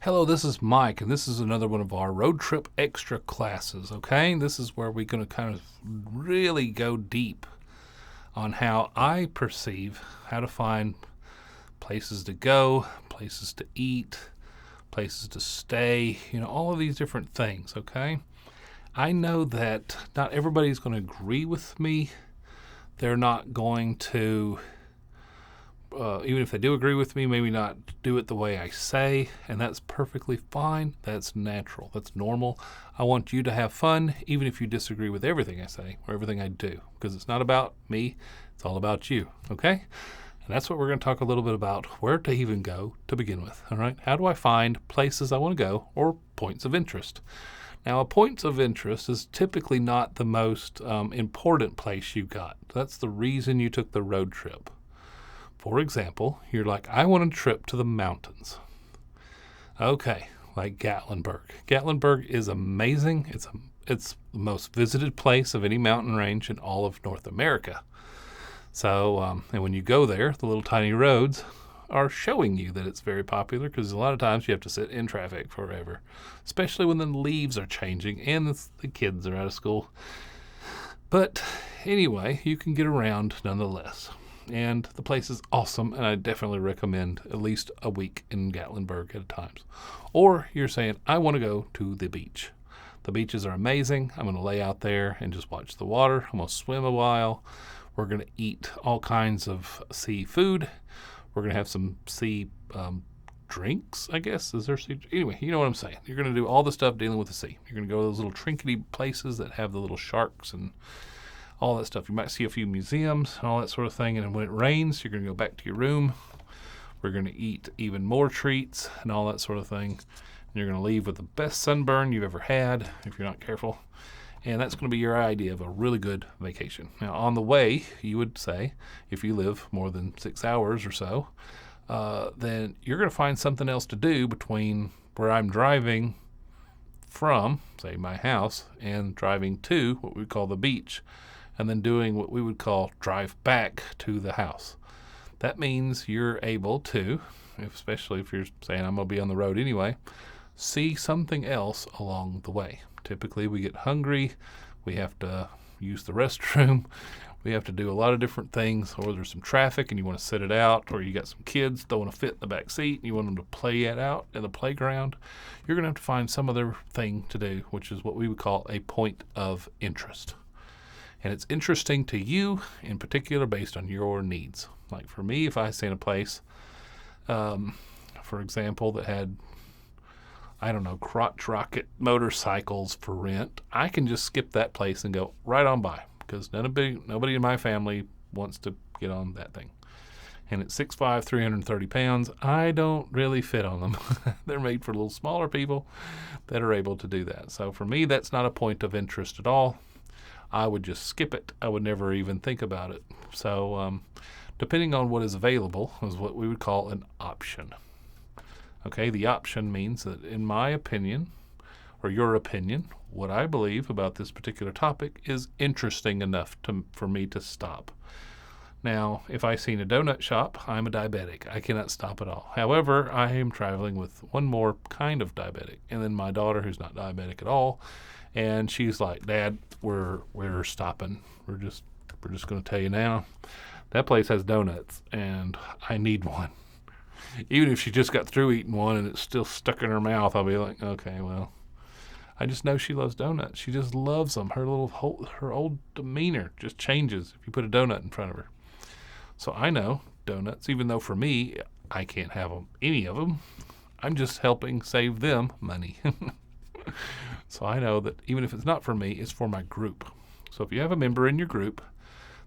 Hello, this is Mike, and this is another one of our road trip extra classes, okay? This is where we're going to kind of really go deep on how I perceive how to find places to go, places to eat, places to stay, all of these different things, okay? I know that not everybody's going to agree with me. They're not going to even if they do agree with me, maybe not do it the way I say, and that's perfectly fine. That's natural. That's normal. I want you to have fun, even if you disagree with everything I say or everything I do, because it's not about me. It's all about you, okay? And that's what we're going to talk a little bit about, where to even go to begin with, all right? How do I find places I want to go or points of interest? Now, a point of interest is typically not the most important place you got. That's the reason you took the road trip. For example, you're like, I want a trip to the mountains. Okay, like Gatlinburg. Gatlinburg is amazing. It's the most visited place of any mountain range in all of North America. So, and when you go there, the little tiny roads are showing you that it's very popular, because a lot of times you have to sit in traffic forever, especially when the leaves are changing and the kids are out of school. But anyway, you can get around nonetheless. And the place is awesome, and I definitely recommend at least a week in Gatlinburg at a time. Or you're saying, I want to go to the beach. The beaches are amazing. I'm going to lay out there and just watch the water. I'm going to swim a while. We're going to eat all kinds of seafood. We're going to have some sea drinks, I guess. Is there sea? Anyway, you know what I'm saying. You're going to do all the stuff dealing with the sea. You're going to go to those little trinkety places that have the little sharks and all that stuff. You might see a few museums and all that sort of thing. And when it rains, you're going to go back to your room. We're going to eat even more treats and all that sort of thing. And you're going to leave with the best sunburn you've ever had, if you're not careful. And that's going to be your idea of a really good vacation. Now, on the way, you would say, if you live more than 6 hours or so, then you're going to find something else to do between where I'm driving from, say, my house, and driving to what we call the beach, and then doing what we would call drive back to the house. That means you're able to, especially if you're saying I'm going to be on the road anyway, see something else along the way. Typically we get hungry, we have to use the restroom, we have to do a lot of different things, or there's some traffic and you want to sit it out, or you got some kids don't want to fit in the back seat and you want them to play it out in the playground. You're going to have to find some other thing to do, which is what we would call a point of interest. And it's interesting to you in particular based on your needs. Like for me, if I stay in a place, for example, that had, I don't know, crotch rocket motorcycles for rent, I can just skip that place and go right on by, because nobody in my family wants to get on that thing. And at 6'5", 330 pounds, I don't really fit on them. They're made for little smaller people that are able to do that. So for me, that's not a point of interest at all. I would just skip it. I would never even think about it. So depending on what is available is what we would call an option. Okay, the option means that in my opinion, or your opinion, what I believe about this particular topic is interesting enough for me to stop. Now, if I seen a donut shop, I'm a diabetic. I cannot stop at all. However, I am traveling with one more kind of diabetic, and then my daughter, who's not diabetic at all, and she's like, Dad, we're stopping. We're just going to tell you now, that place has donuts, and I need one. Even if she just got through eating one and it's still stuck in her mouth, I'll be like, okay, well, I just know she loves donuts. She just loves them. Her old demeanor just changes if you put a donut in front of her. So I know donuts, even though for me, I can't have any of them. I'm just helping save them money. So I know that even if it's not for me, it's for my group. So if you have a member in your group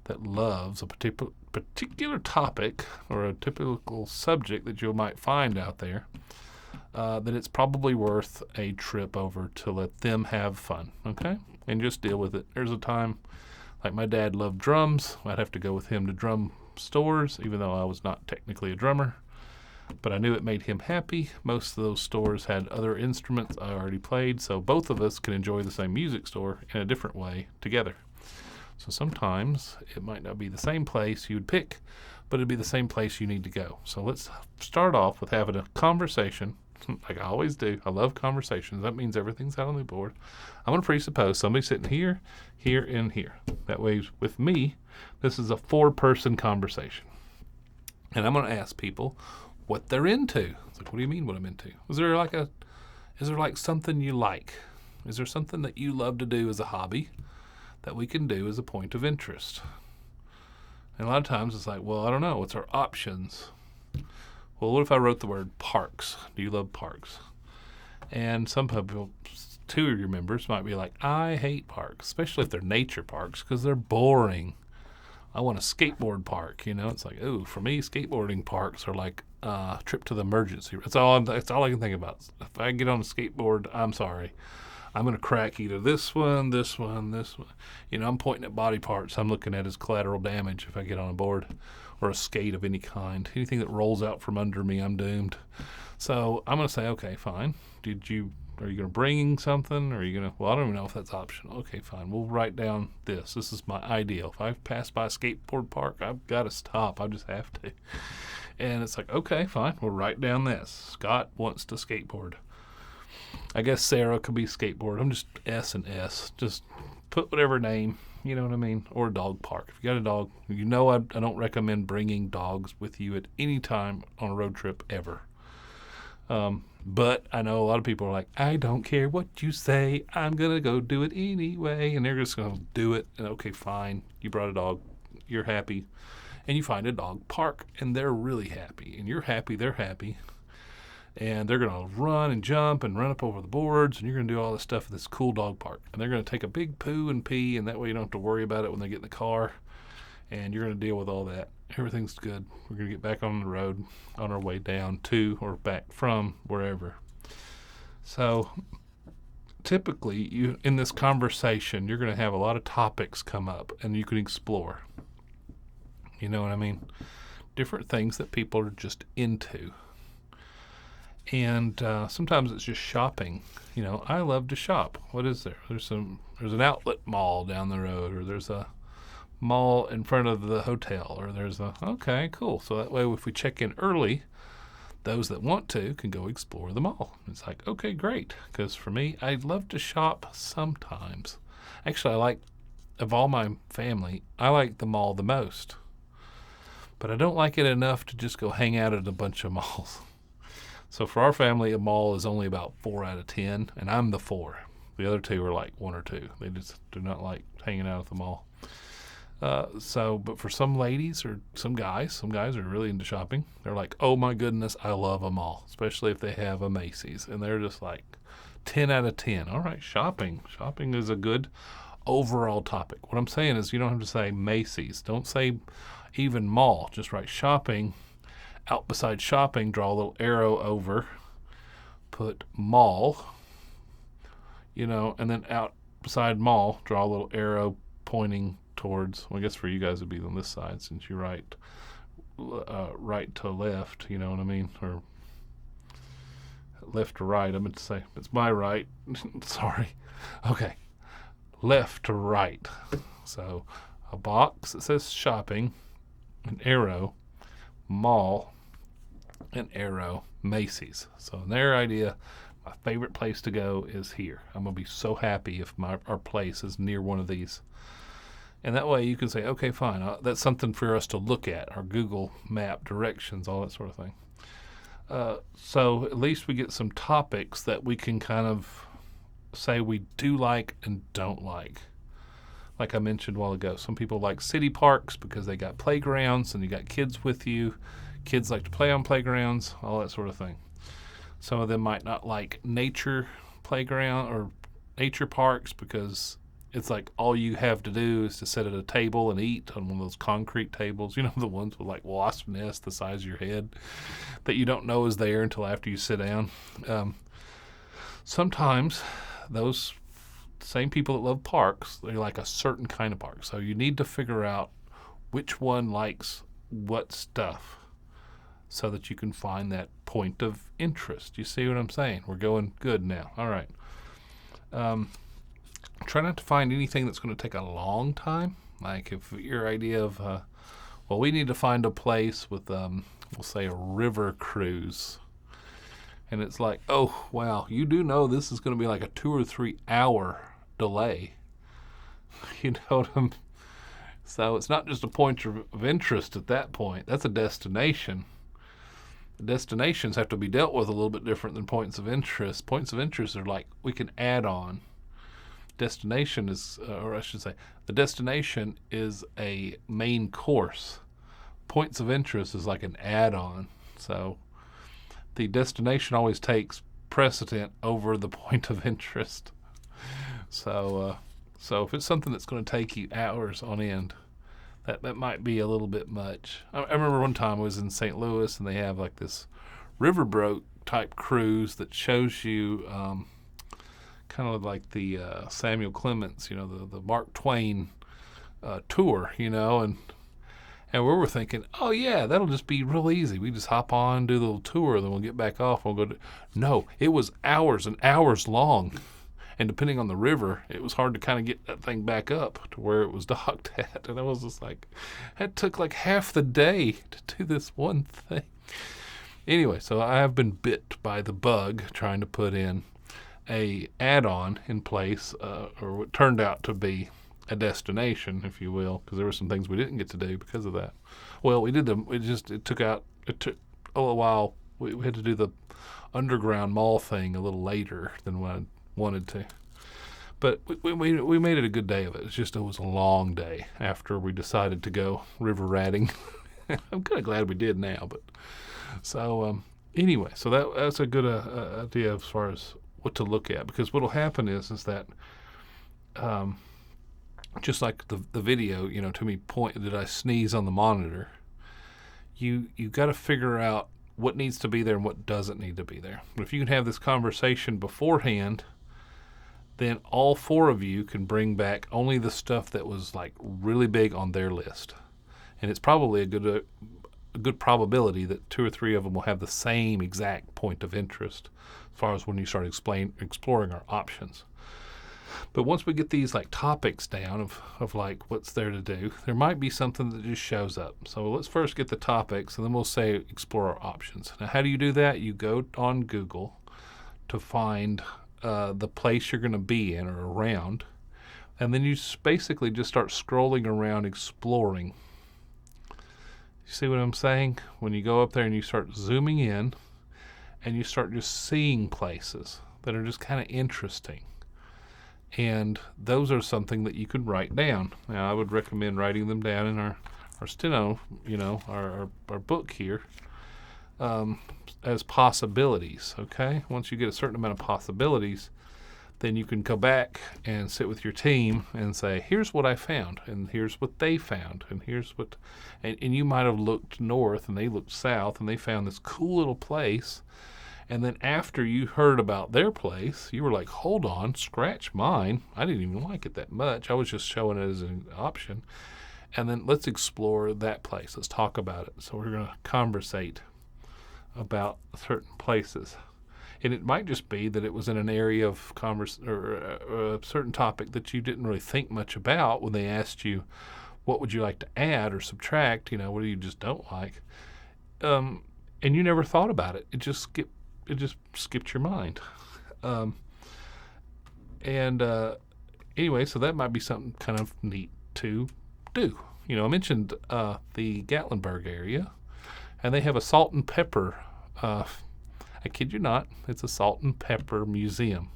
that loves a particular topic or a typical subject that you might find out there, then it's probably worth a trip over to let them have fun, okay? And just deal with it. There's a time, like my dad loved drums. I'd have to go with him to drum stores, even though I was not technically a drummer. But I knew it made him happy. Most of those stores had other instruments I already played, so both of us can enjoy the same music store in a different way together. So sometimes it might not be the same place you would pick, but it'd be the same place you need to go. So let's start off with having a conversation like I always do. I love conversations. That means everything's out on the board. I'm going to presuppose somebody's sitting here, here, and here. That way, with me, this is a 4-person conversation. And I'm going to ask people what they're into. It's like, what do you mean what I'm into? Is there like something you like? Is there something that you love to do as a hobby that we can do as a point of interest? And a lot of times it's like, well, I don't know. What's our options? Well, what if I wrote the word parks? Do you love parks? And some people, 2 of your members might be like, I hate parks, especially if they're nature parks, because they're boring. I want a skateboard park, It's like, ooh, for me, skateboarding parks are like a trip to the emergency. That's all I can think about. If I get on a skateboard, I'm sorry. I'm going to crack either this one. I'm pointing at body parts I'm looking at as collateral damage if I get on a board or a skate of any kind. Anything that rolls out from under me, I'm doomed. So I'm going to say, okay, fine. Are you going to bring something? Or are you going to, well, I don't even know if that's optional. Okay, fine. We'll write down this. This is my ideal. If I pass by a skateboard park, I've got to stop. I just have to. And it's like, okay, fine. We'll write down this. Scott wants to skateboard. I guess Sarah could be skateboard. I'm just S and S. Just put whatever name, you know what I mean? Or a dog park. If you got a dog, I don't recommend bringing dogs with you at any time on a road trip ever. But I know a lot of people are like, I don't care what you say. I'm going to go do it anyway. And they're just going to do it. And okay, fine. You brought a dog. You're happy. And you find a dog park. And they're really happy. And you're happy. They're happy. And they're going to run and jump and run up over the boards, and you're going to do all this stuff at this cool dog park. And they're going to take a big poo and pee, and that way you don't have to worry about it when they get in the car, and you're going to deal with all that. Everything's good. We're going to get back on the road on our way down to or back from wherever. So typically, in this conversation, you're going to have a lot of topics come up, and you can explore. You know what I mean? Different things that people are just into. And sometimes it's just shopping. I love to shop. What is there? There's an outlet mall down the road, or there's a mall in front of the hotel, or okay, cool. So that way, if we check in early, those that want to can go explore the mall. It's like, okay, great. Because for me, I love to shop sometimes. Actually, of all my family, I like the mall the most. But I don't like it enough to just go hang out at a bunch of malls. So for our family, a mall is only about 4 out of 10, and I'm the 4. The other 2 are like 1 or 2. They just do not like hanging out at the mall. But for some ladies or some guys are really into shopping. They're like, oh my goodness, I love a mall, especially if they have a Macy's, and they're just like 10 out of 10. All right, shopping. Shopping is a good overall topic. What I'm saying is you don't have to say Macy's. Don't say even mall. Just write shopping. Out beside shopping, draw a little arrow over, put mall, and then out beside mall, draw a little arrow pointing towards, well, I guess for you guys it'd be on this side since you write right to left, you know what I mean? Or left to right, I meant to say, it's my right. Sorry. Okay. Left to right. So a box that says shopping, an arrow, mall, an arrow, Macy's. So in their idea, my favorite place to go is here. I'm going to be so happy if our place is near one of these. And that way you can say, okay, fine, that's something for us to look at, our Google map directions, all that sort of thing. So at least we get some topics that we can kind of say we do like and don't like. Like I mentioned a while ago, some people like city parks because they got playgrounds and you got kids with you. Kids like to play on playgrounds, all that sort of thing. Some of them might not like nature playground or nature parks because it's like all you have to do is to sit at a table and eat on one of those concrete tables. The ones with like wasp nests the size of your head that you don't know is there until after you sit down. Sometimes those same people that love parks, they like a certain kind of park. So you need to figure out which one likes what stuff so that you can find that point of interest. You see what I'm saying? We're going good now. All right. Try not to find anything that's going to take a long time. Like if your idea of, we need to find a place with, we'll say a river cruise. And it's like, oh, wow, you do know this is going to be like a 2 or 3 hour delay. You know what I'm So it's not just a point of interest at that point. That's a destination. The destinations have to be dealt with a little bit different than points of interest. Points of interest are like we can add on. Destination is, or I should say, the destination is a main course. Points of interest is like an add-on. So the destination always takes precedent over the point of interest. So if it's something that's going to take you hours on end, that might be a little bit much. I remember one time I was in St. Louis, and they have like this riverboat type cruise that shows you kind of like the Samuel Clemens, the Mark Twain tour, and we were thinking, oh yeah, that'll just be real easy. We just hop on, do the little tour, then we'll get back off. We'll go to. No, it was hours and hours long. And depending on the river, it was hard to kind of get that thing back up to where it was docked at. And I was just like, it took like half the day to do this one thing. Anyway, so I have been bit by the bug trying to put in a add-on in place, or what turned out to be a destination, if you will, because there were some things we didn't get to do because of that. Well, we did them. It took a little while. We had to do the underground mall thing a little later than what I wanted to, but we made it a good day of it. It's just it was a long day after we decided to go river ratting. I'm kind of glad we did now, but so anyway, so that's a good idea as far as what to look at, because what'll happen is that just like the video, to me point did I sneeze on the monitor, you got to figure out what needs to be there and what doesn't need to be there. But if you can have this conversation beforehand, then all four of you can bring back only the stuff that was like really big on their list. And it's probably a good probability that 2 or 3 of them will have the same exact point of interest as far as when you start exploring our options. But once we get these like topics down of like what's there to do, there might be something that just shows up. So let's first get the topics, and then we'll say explore our options. Now, how do you do that? You go on Google to find the place you're going to be in or around, and then you basically just start scrolling around exploring. You see what I'm saying? When you go up there and you start zooming in and you start just seeing places that are just kind of interesting, and those are something that you could write down. Now, I would recommend writing them down in our steno, our book here, as possibilities, okay? Once you get a certain amount of possibilities, then you can go back and sit with your team and say, here's what I found, and here's what they found, and here's what... And you might have looked north, and they looked south, and they found this cool little place, and then after you heard about their place, you were like, hold on, scratch mine. I didn't even like it that much. I was just showing it as an option. And then let's explore that place. Let's talk about it. So we're going to conversate about certain places. And it might just be that it was in an area of or a certain topic that you didn't really think much about when they asked you, what would you like to add or subtract? What do you just don't like? And you never thought about it. It just skipped your mind. Anyway, so that might be something kind of neat to do. I mentioned the Gatlinburg area, and they have a salt and pepper. I kid you not, it's a salt and pepper museum.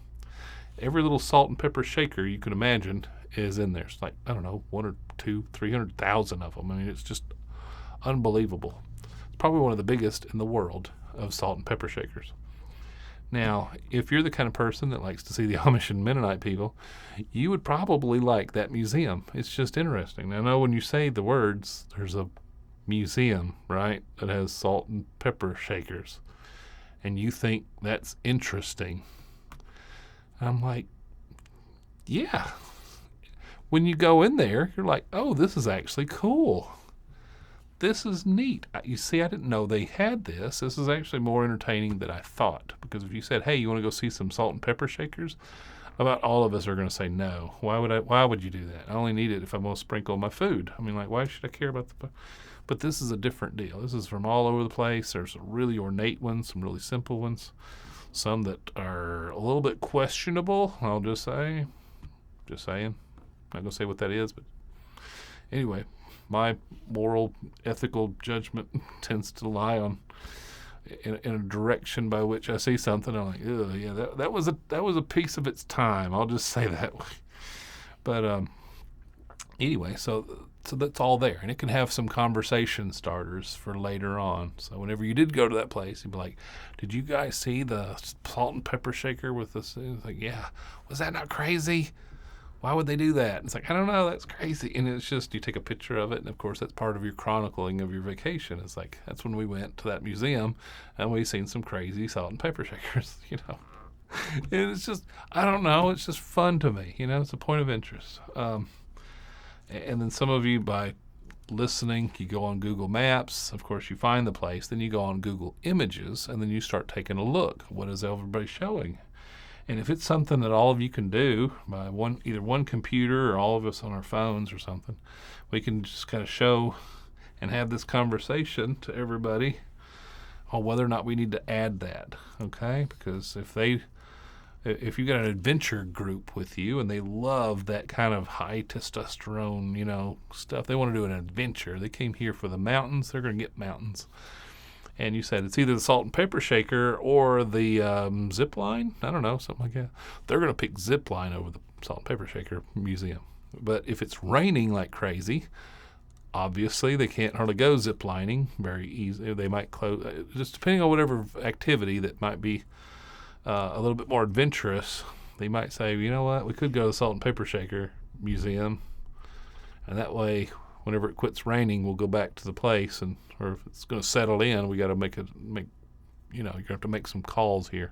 Every little salt and pepper shaker you can imagine is in there. It's like, I don't know, 1 or 2, 300,000 of them. I mean, it's just unbelievable. It's probably one of the biggest in the world of salt and pepper shakers. Now, if you're the kind of person that likes to see the Amish and Mennonite people, you would probably like that museum. It's just interesting. Now, I know when you say the words, there's a museum, right, that has salt and pepper shakers, and you think that's interesting. I'm like, yeah. When you go in there, you're like, oh, this is actually cool. This is neat. You see, I didn't know they had this. This is actually more entertaining than I thought. Because if you said, hey, you want to go see some salt and pepper shakers? About all of us are going to say no. Why would you do that? I only need it if I'm going to sprinkle my food. I mean, like, why should I care about But this is a different deal. This is from all over the place. There's some really ornate ones, some really simple ones, some that are a little bit questionable, I'll just say. Just saying. I'm not going to say what that is, but anyway, my moral, ethical judgment tends to lie on in a direction by which I see something. I'm like, oh yeah, that was a piece of its time. I'll just say that. But anyway, so that's all there, and it can have some conversation starters for later on. So whenever you did go to that place, you'd be like, "Did you guys see the salt and pepper shaker with this?" It's like, "Yeah, was that not crazy? Why would they do that?" It's like, "I don't know, that's crazy." And it's just, you take a picture of it, and of course that's part of your chronicling of your vacation. It's like, that's when we went to that museum and we seen some crazy salt and pepper shakers, And it's just, I don't know, it's just fun to me, it's a point of interest. And then some of you, by listening, you go on Google Maps. Of course, you find the place. Then you go on Google Images, and then you start taking a look. What is everybody showing? And if it's something that all of you can do by either one computer or all of us on our phones or something, we can just kind of show and have this conversation to everybody on whether or not we need to add that, okay? Because if you got an adventure group with you and they love that kind of high testosterone, stuff, they want to do an adventure. They came here for the mountains. They're going to get mountains. And you said it's either the salt and pepper shaker or the zip line. I don't know, something like that. They're going to pick zip line over the salt and pepper shaker museum. But if it's raining like crazy, obviously they can't hardly go zip lining very easily. They might close, just depending on whatever activity that might be a little bit more adventurous. They might say, you know what, we could go to the Salt and Pepper Shaker Museum, and that way, whenever it quits raining, we'll go back to the place, or if it's going to settle in, we got to you're going to have to make some calls here.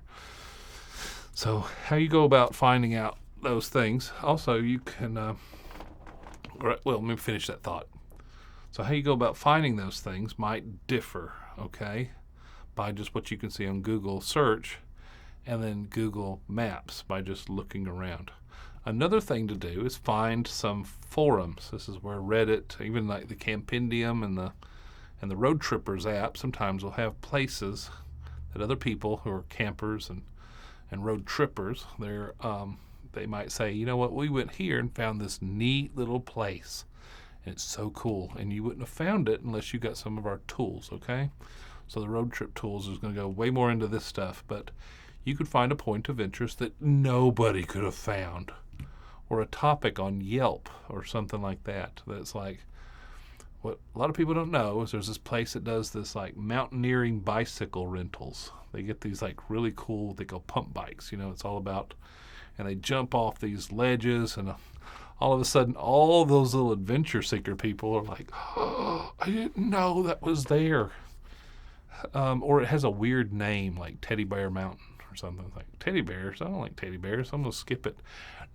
So how you go about finding out those things? Also, you can, let me finish that thought. So how you go about finding those things might differ, okay, by just what you can see on Google search and then Google Maps by just looking around. Another thing to do is find some forums. This is where Reddit, even like the Campendium and the Road Trippers app, sometimes will have places that other people who are campers and road trippers, they might say, you know what, we went here and found this neat little place. And it's so cool. And you wouldn't have found it unless you got some of our tools, okay? So the road trip tools is going to go way more into this stuff, but you could find a point of interest that nobody could have found, or a topic on Yelp or something like that. That's like, what a lot of people don't know is there's this place that does this like mountaineering bicycle rentals. They get these like really cool, what they call pump bikes. It's all about, and they jump off these ledges, and all of a sudden, all those little adventure seeker people are like, oh, I didn't know that was there. Or it has a weird name like Teddy Bear Mountain or something. It's like, teddy bears? I don't like teddy bears. I'm going to skip it.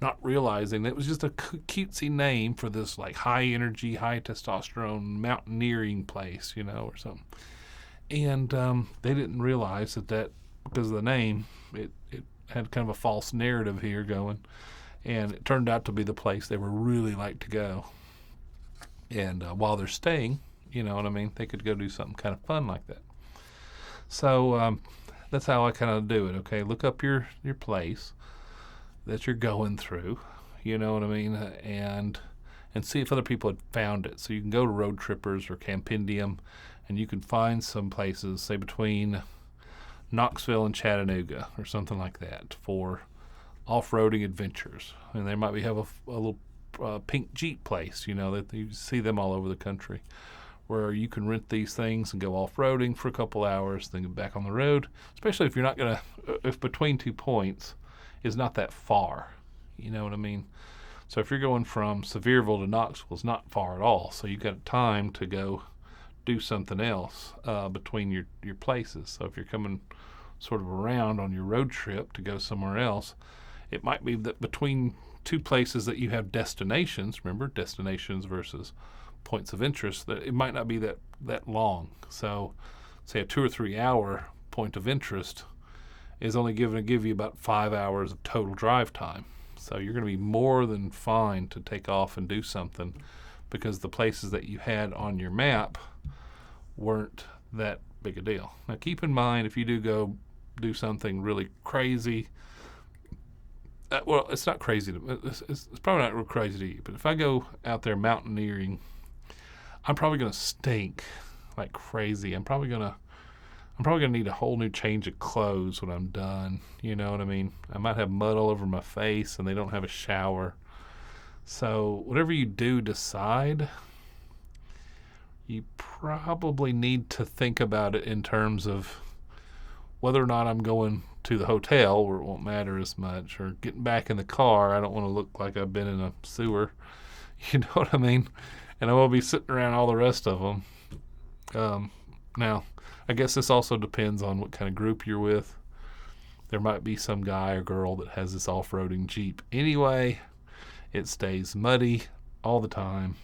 Not realizing it was just a cutesy name for this like high energy, high testosterone mountaineering place, or something. And they didn't realize that because of the name, it had kind of a false narrative here going. And it turned out to be the place they would really like to go. And while they're staying, you know what I mean, they could go do something kind of fun like that. So that's how I kind of do it, okay? Look up your place that you're going through, you know what I mean, and see if other people had found it. So you can go to Road Trippers or Campendium, and you can find some places, say between Knoxville and Chattanooga or something like that, for off-roading adventures. And they might have a little pink Jeep place, that you see them all over the country, where you can rent these things and go off-roading for a couple hours, then get back on the road, especially if you're not going to, if between 2 points is not that far, you know what I mean? So if you're going from Sevierville to Knoxville, it's not far at all, so you've got time to go do something else between your places. So if you're coming sort of around on your road trip to go somewhere else, it might be that between two places that you have destinations, remember, destinations versus points of interest, that it might not be that long. So say a 2 or 3 hour point of interest is only going to give you about 5 hours of total drive time. So you're going to be more than fine to take off and do something because the places that you had on your map weren't that big a deal. Now keep in mind, if you do go do something really crazy, well, it's not crazy it's probably not real crazy to you, but if I go out there mountaineering, I'm probably going to stink like crazy. I'm probably gonna need a whole new change of clothes when I'm done. You know what I mean? I might have mud all over my face and they don't have a shower. So whatever you do decide, you probably need to think about it in terms of whether or not I'm going to the hotel where it won't matter as much, or getting back in the car. I don't want to look like I've been in a sewer. You know what I mean? And I will be sitting around all the rest of them. Now, I guess this also depends on what kind of group you're with. There might be some guy or girl that has this off-roading Jeep anyway. It stays muddy all the time.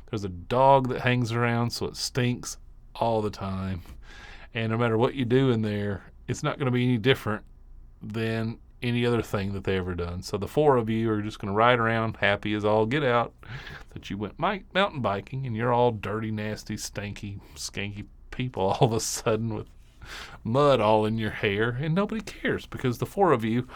There's a dog that hangs around, so it stinks all the time. And no matter what you do in there, it's not going to be any different than any other thing that they ever done. So the four of you are just going to ride around happy as all get out that you went mountain biking, and you're all dirty, nasty, stanky, skanky people all of a sudden with mud all in your hair, and nobody cares because the four of you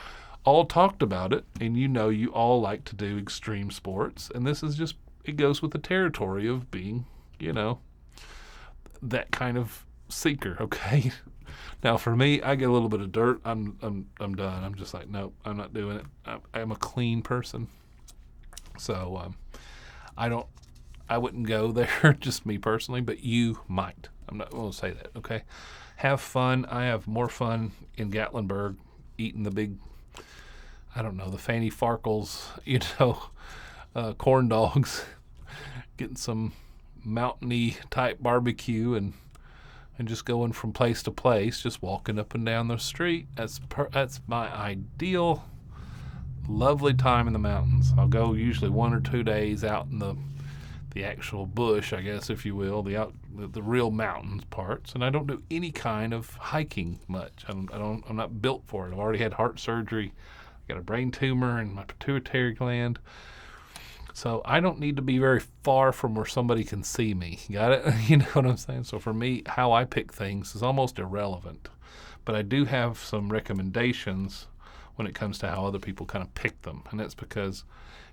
all talked about it, and you know you all like to do extreme sports, and this is just, it goes with the territory of being, you know, that kind of seeker, okay? Now for me, I get a little bit of dirt, I'm done. I'm just like, nope, I'm not doing it. I'm a clean person. So I wouldn't go there, just me personally, but you might. I'm not going to say that, okay? Have fun. I have more fun in Gatlinburg eating the big, I don't know, the Fanny Farkles, you know, corn dogs, getting some mountainy type barbecue and just going from place to place, just walking up and down the street. That's my ideal, lovely time in the mountains. I'll go usually 1 or 2 days out in the actual bush, I guess, if you will, the real mountains parts, and I don't do any kind of hiking much. I'm not built for it. I've already had heart surgery. I got a brain tumor in my pituitary gland. So I don't need to be very far from where somebody can see me. Got it? You know what I'm saying? So for me, how I pick things is almost irrelevant. But I do have some recommendations when it comes to how other people kind of pick them. And that's because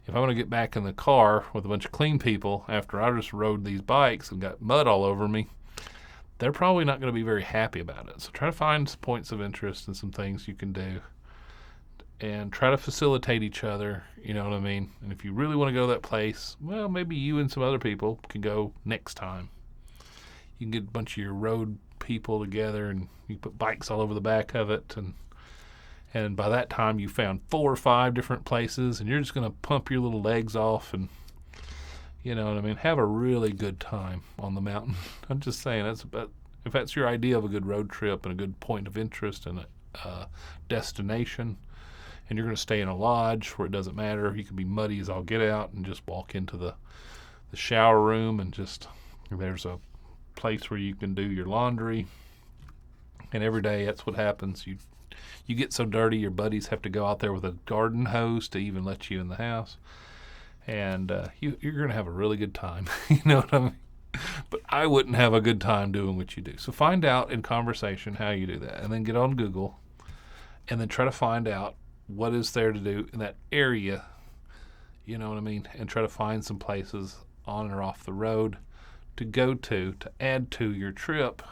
if I want to get back in the car with a bunch of clean people after I just rode these bikes and got mud all over me, they're probably not going to be very happy about it. So try to find some points of interest and some things you can do. And try to facilitate each other, you know what I mean? And if you really want to go to that place, well, maybe you and some other people can go next time. You can get a bunch of your road people together and you put bikes all over the back of it. And by that time, you found 4 or 5 different places, and you're just going to pump your little legs off and, you know what I mean, have a really good time on the mountain. I'm just saying, if that's your idea of a good road trip and a good point of interest and a destination, and you're going to stay in a lodge where it doesn't matter. You can be muddy as all get out and just walk into the shower room, and just there's a place where you can do your laundry. And every day that's what happens. You get so dirty, your buddies have to go out there with a garden hose to even let you in the house. And you're going to have a really good time. You know what I mean? But I wouldn't have a good time doing what you do. So find out in conversation how you do that, and then get on Google and then try to find out what is there to do in that area, you know what I mean, and try to find some places on or off the road to go to add to your trip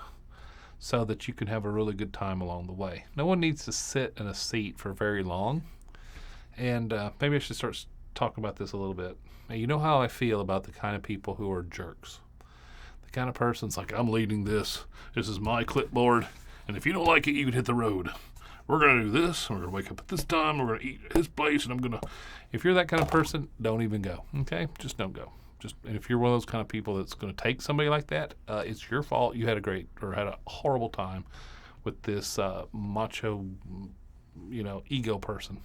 so that you can have a really good time along the way. No one needs to sit in a seat for very long, and maybe I should start talking about this a little bit. Now, you know how I feel about the kind of people who are jerks. The kind of person's like, I'm leading this is my clipboard, and if you don't like it, you can hit the road. We're going to do this. We're going to wake up at this time. We're going to eat at his place. And I'm going to, if you're that kind of person, don't even go. Okay? Just don't go. And if you're one of those kind of people that's going to take somebody like that, it's your fault. You had a horrible time with this macho, ego person.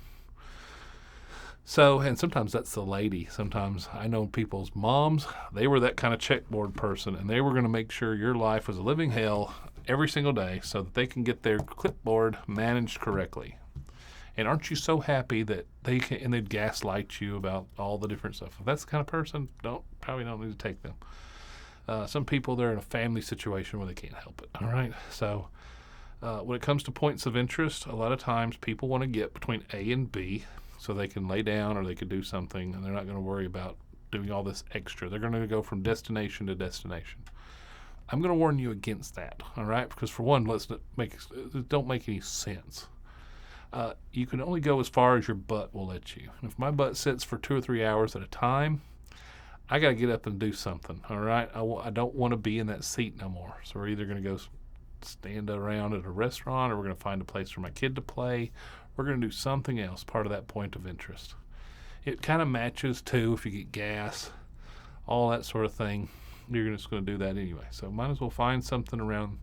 So, and sometimes that's the lady. Sometimes I know people's moms, they were that kind of checkboard person, and they were going to make sure your life was a living hell every single day so that they can get their clipboard managed correctly. And aren't you so happy that they can, and they'd gaslight you about all the different stuff? If that's the kind of person, probably don't need to take them. Some people, they're in a family situation where they can't help it. All right. So when it comes to points of interest, a lot of times people want to get between A and B so they can lay down or they can do something, and they're not going to worry about doing all this extra. They're going to go from destination to destination. I'm going to warn you against that, all right? Because for one, it don't make any sense. You can only go as far as your butt will let you. And if my butt sits for 2 or 3 hours at a time, I got to get up and do something, all right? I don't want to be in that seat no more. So we're either going to go stand around at a restaurant, or we're going to find a place for my kid to play. We're going to do something else, part of that point of interest. It kind of matches, too, if you get gas, all that sort of thing. You're just going to do that anyway. So might as well find something around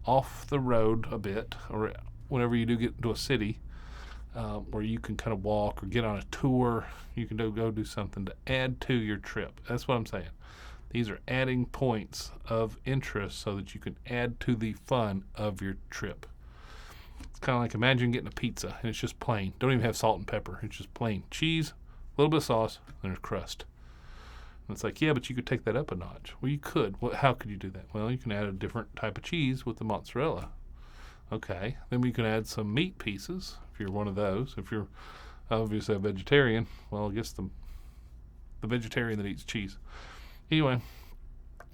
off the road a bit, or whenever you do get into a city where you can kind of walk or get on a tour. You can go do something to add to your trip. That's what I'm saying. These are adding points of interest so that you can add to the fun of your trip. It's kind of like, imagine getting a pizza and it's just plain. Don't even have salt and pepper. It's just plain cheese, a little bit of sauce, and there's crust. And it's like, yeah, but you could take that up a notch. Well, you could. How could you do that? Well, you can add a different type of cheese with the mozzarella. Okay. Then we can add some meat pieces if you're one of those. If you're obviously a vegetarian, well, I guess the vegetarian that eats cheese. Anyway,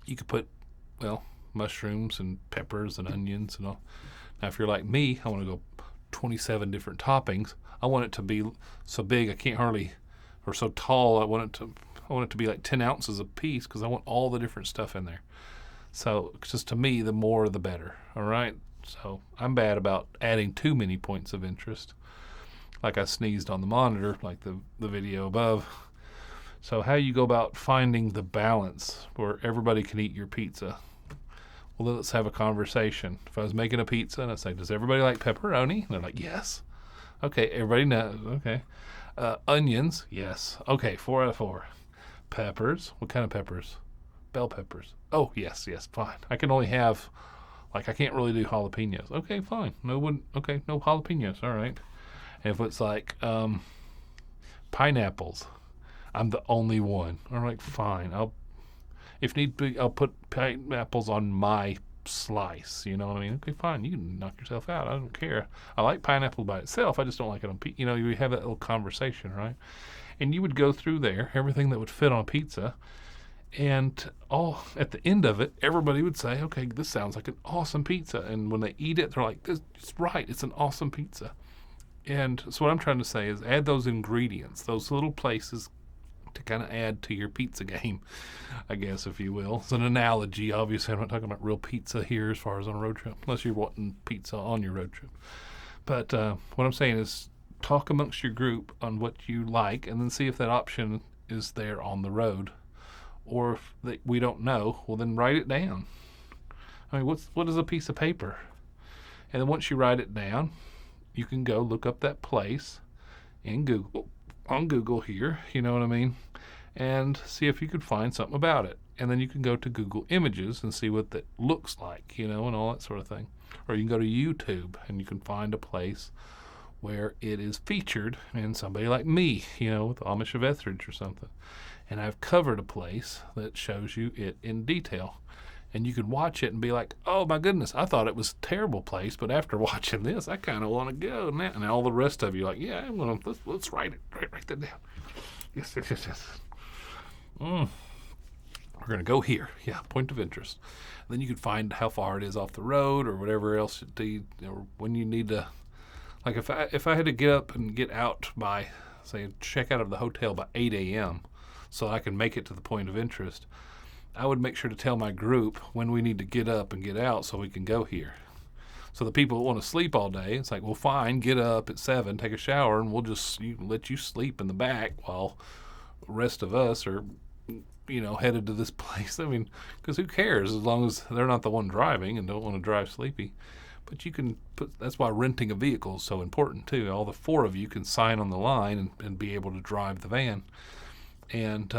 you could put, mushrooms and peppers and onions and all. Now, if you're like me, I want to go 27 different toppings. I want it to be so big I can't hardly, or so tall, I want it to be like 10 ounces a piece because I want all the different stuff in there. So just to me, the more the better. All right. So I'm bad about adding too many points of interest. Like I sneezed on the monitor, like the video above. So how you go about finding the balance where everybody can eat your pizza? Well, let's have a conversation. If I was making a pizza and I say, does everybody like pepperoni? And they're like, yes. Okay, everybody knows. Okay. Onions, yes. Okay, 4 out of 4. Peppers, what kind of peppers? Bell peppers. Oh, yes, fine. I can only have, I can't really do jalapenos. Okay, fine. No jalapenos. All right. And if it's like pineapples, I'm the only one. All right, fine. If need be, I'll put pineapples on my slice. You know what I mean? Okay, fine. You can knock yourself out. I don't care. I like pineapple by itself. I just don't like it on pizza. You have that little conversation, right? And you would go through there, everything that would fit on a pizza, and at the end of it, everybody would say, okay, this sounds like an awesome pizza. And when they eat it, they're like, this is right. It's an awesome pizza. And so what I'm trying to say is add those ingredients, those little places to kind of add to your pizza game, I guess, if you will. It's an analogy. Obviously, I'm not talking about real pizza here as far as on a road trip, unless you're wanting pizza on your road trip. But what I'm saying is talk amongst your group on what you like and then see if that option is there on the road. Or if we don't know, well, then write it down. I mean, what is a piece of paper? And then once you write it down, you can go look up that place in Google, on Google here, you know what I mean, and see if you could find something about it. And then you can go to Google Images and see what that looks like, and all that sort of thing. Or you can go to YouTube and you can find a place where it is featured in somebody like me, with Amish of Etheridge or something. And I've covered a place that shows you it in detail. And you can watch it and be like, oh my goodness, I thought it was a terrible place, but after watching this, I kind of want to go now. And all the rest of you are like, yeah, let's write it. Write that down. Yes. We're going to go here. Yeah, point of interest. And then you can find how far it is off the road or whatever else or when you need to. Like if I had to get up and get out by, say, check out of the hotel by 8 a.m. so I can make it to the point of interest, I would make sure to tell my group when we need to get up and get out so we can go here. So the people that want to sleep all day, it's like, well, fine, get up at 7, take a shower, and we'll just let you sleep in the back while the rest of us are, headed to this place. I mean, because who cares as long as they're not the one driving and don't want to drive sleepy. But you can that's why renting a vehicle is so important too. All the 4 of you can sign on the line and be able to drive the van. And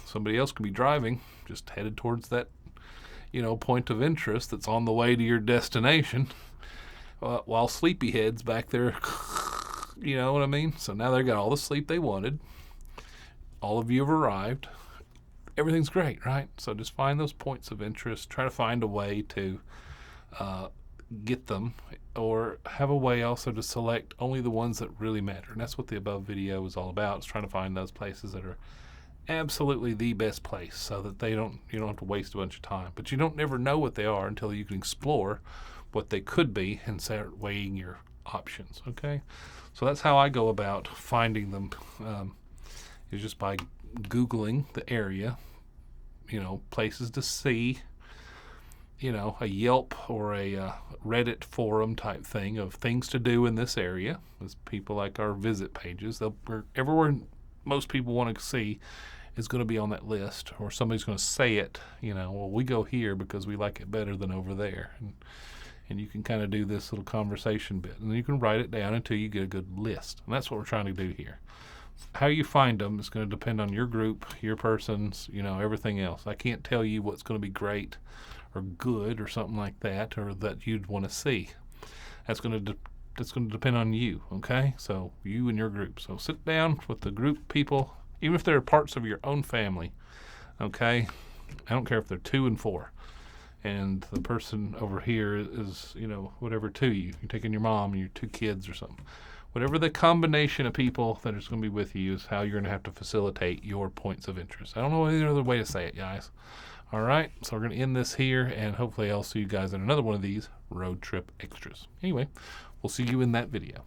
somebody else can be driving, just headed towards that, point of interest that's on the way to your destination, while sleepyhead's back there You know what I mean? So now they got all the sleep they wanted. All of you have arrived. Everything's great, right? So just find those points of interest. Try to find a way to get them, or have a way also to select only the ones that really matter. And that's what the above video is all about, is trying to find those places that are absolutely the best place, so that you don't have to waste a bunch of time. But you don't never know what they are until you can explore what they could be and start weighing your options. Okay, so that's how I go about finding them, is just by Googling the area, places to see, a Yelp or a Reddit forum type thing of things to do in this area. As people like our visit pages, everywhere most people want to see is going to be on that list, or somebody's going to say it. Well, we go here because we like it better than over there, and you can kind of do this little conversation bit, and then you can write it down until you get a good list. And that's what we're trying to do here. How you find them is going to depend on your group, your persons, everything else. I can't tell you what's going to be great or good or something like that, or that you'd want to see. That's going to depend on you, okay? So you and your group. So sit down with the group people, even if they're parts of your own family, okay? I don't care if they're 2 and 4. And the person over here is, whatever, 2 you. You're taking your mom and your 2 kids or something. Whatever the combination of people that is going to be with you is how you're going to have to facilitate your points of interest. I don't know any other way to say it, guys. All right, so we're going to end this here, and hopefully I'll see you guys in another one of these road trip extras. Anyway, we'll see you in that video.